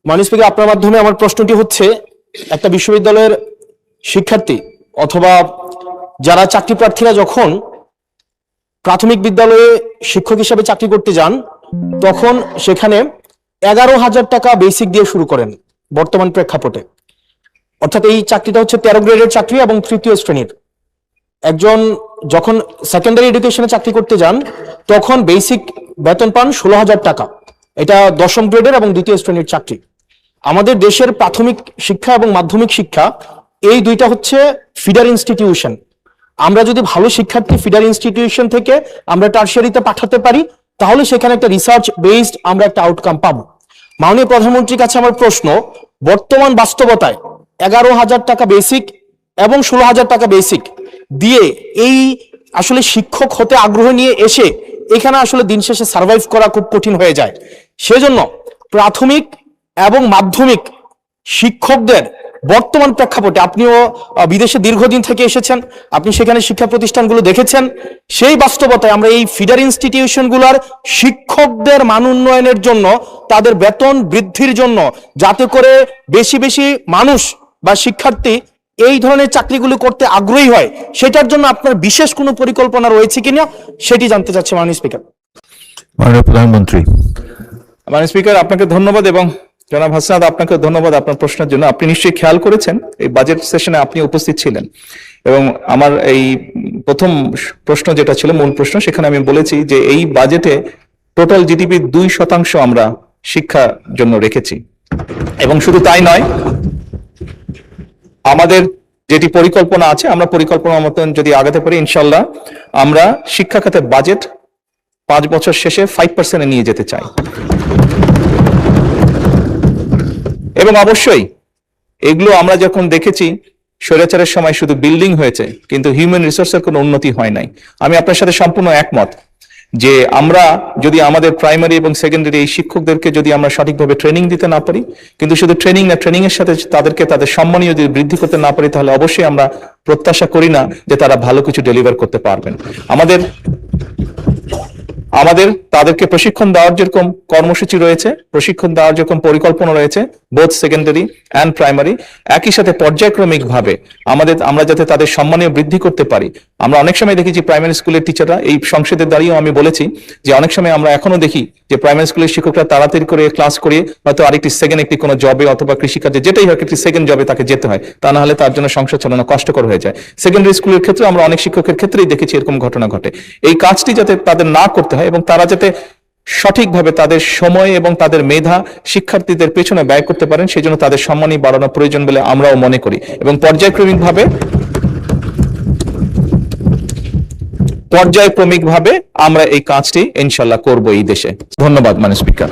মাননীয় স্পিকার, আপনার মাধ্যমে আমার প্রশ্নটি হচ্ছে, একটা বিশ্ববিদ্যালয়ের শিক্ষার্থী অথবা যারা চাকরি প্রার্থীরা যখন প্রাথমিক বিদ্যালয়ে শিক্ষক হিসেবে চাকরি করতে যান, তখন সেখানে 11,000 টাকা বেসিক দিয়ে শুরু করেন বর্তমান প্রেক্ষাপটে। অর্থাৎ এই চাকরিটা হচ্ছে 13 গ্রেডের চাকরি এবং তৃতীয় শ্রেণীর। একজন যখন সেকেন্ডারি এডুকেশনে চাকরি করতে যান, তখন বেসিক বেতন পান 16,000 টাকা। এটা 10ম গ্রেডের এবং দ্বিতীয় শ্রেণীর চাকরি। আমাদের দেশের প্রাথমিক শিক্ষা এবং মাধ্যমিক শিক্ষা এই দুইটা হচ্ছে ফিডার ইনস্টিটিউশন। আমরা যদি ভালো শিক্ষার্থী ফিডার ইনস্টিটিউশন থেকে আমরা টারশিয়ারিতে পাঠাতে পারি, তাহলে সেখানে একটা রিসার্চ বেসড আমরা একটা আউটকাম পাবো। মাননীয় প্রধানমন্ত্রীর কাছে আমার প্রশ্ন, বর্তমান বাস্তবতায় 11,000 টাকা বেসিক এবং 16,000 টাকা বেসিক দিয়ে এই আসলে শিক্ষক হতে আগ্রহ নিয়ে এসে এখানে আসলে দিন শেষে সার্ভাইভ করা খুব কঠিন হয়ে যায়। সেজন্য প্রাথমিক এবং মাধ্যমিক শিক্ষকদের বর্তমান প্রেক্ষাপটে, আপনিও বিদেশে দীর্ঘদিন থেকে এসেছেন, আপনি সেখানে শিক্ষা প্রতিষ্ঠানগুলো দেখেছেন, সেই বাস্তবতায় আমরা এই ফিডার ইনস্টিটিউশনগুলোর শিক্ষকদের মান উন্নয়নের জন্য, তাদের বেতন বৃদ্ধির জন্য, যাতে করে বেশি বেশি মানুষ বা শিক্ষার্থী এই ধরনের চাকরিগুলো করতে আগ্রহী হয়, সেটার জন্য আপনার বিশেষ কোনো পরিকল্পনা রয়েছে কিনা সেটি জানতে চাচ্ছি মাননীয় স্পিকার। মাননীয় প্রধানমন্ত্রী। মাননীয় স্পিকার, আপনাকে ধন্যবাদ এবং জনাব হাসনাত, আপনাকে ধন্যবাদ আপনার প্রশ্নের জন্য। আপনি নিশ্চয়ই খেয়াল করেছেন এই বাজেট সেশনে আপনি উপস্থিত ছিলেন এবং আমার এই প্রথম প্রশ্ন যেটা ছিল মূল প্রশ্ন, সেখানে আমি বলেছি যে এই বাজেটে টোটাল জিডিপি 2% আমরা শিক্ষার জন্য রেখেছি। এবং শুধু তাই নয়, আমাদের যেটি পরিকল্পনা আছে, আমরা পরিকল্পনা মতন যদি আগাতে পারি, ইনশাল্লাহ আমরা শিক্ষা খাতের বাজেট 5 বছর শেষে 5% নিয়ে যেতে চাই। এবং অবশ্যই এগুলো আমরা যখন দেখেছি, স্বৈরাচারের সময় শুধু বিল্ডিং হয়েছে কিন্তু হিউম্যান রিসোর্সের কোনো উন্নতি হয় নাই। আমি আপনার সাথে সম্পূর্ণ একমত যে আমরা যদি আমাদের প্রাইমারি এবং সেকেন্ডারি এই শিক্ষকদেরকে যদি আমরা সঠিকভাবে ট্রেনিং দিতে না পারি, কিন্তু শুধু ট্রেনিং না, ট্রেনিং এর সাথে তাদেরকে তাদের সম্মানীয় যদি বৃদ্ধি করতে না পারি, তাহলে অবশ্যই আমরা প্রত্যাশা করি না যে তারা ভালো কিছু ডেলিভার করতে পারবেন। আমাদের তাদেরকে প্রশিক্ষণ দেওয়ার যেরকম কর্মসূচি রয়েছে, প্রশিক্ষণ দেওয়ার যেরকম পরিকল্পনা রয়েছে বোথ সেকেন্ডারি অ্যান্ড প্রাইমারি, একই সাথে পর্যায়ক্রমিক ভাবে আমরা যাতে তাদের সম্মানীয় বৃদ্ধি করতে পারি। আমরা অনেক সময় দেখি যে প্রাইমারি স্কুলের টিচাররা, এই সংসদের দাঁড়িয়েও আমি বলেছি যে অনেক সময় আমরা এখনো দেখি যে প্রাইমারি স্কুলের শিক্ষকরা তাড়াতাড়ি করে ক্লাস করিয়ে হয়তো আরেকটি একটি কোনো জবে অথবা কৃষিকাজে যেটাই হোক একটি সেকেন্ড জবে তাকে যেতে হয়, তা না হলে তার জন্য সংসার চালানো কষ্টকর হয়ে যায়। সেকেন্ডারি স্কুলের ক্ষেত্রে আমরা অনেক শিক্ষকের ক্ষেত্রেই দেখেছি এরকম ঘটনা ঘটে। এই কাজটি যাতে তাদের না করতে হয় এবং তারা যাতে সঠিকভাবে তাদের সময় এবং তাদের মেধা শিক্ষার্থীদের পেছনে ব্যয় করতে পারেন, সেই জন্য তাদের সম্মানই বাড়ানো প্রয়োজন বলে আমরাও মনে করি এবং পর্যায়ক্রমিকভাবে আমরা এই কাজটি ইনশাল্লাহ করব এই দেশে। ধন্যবাদ মাননীয় স্পিকার।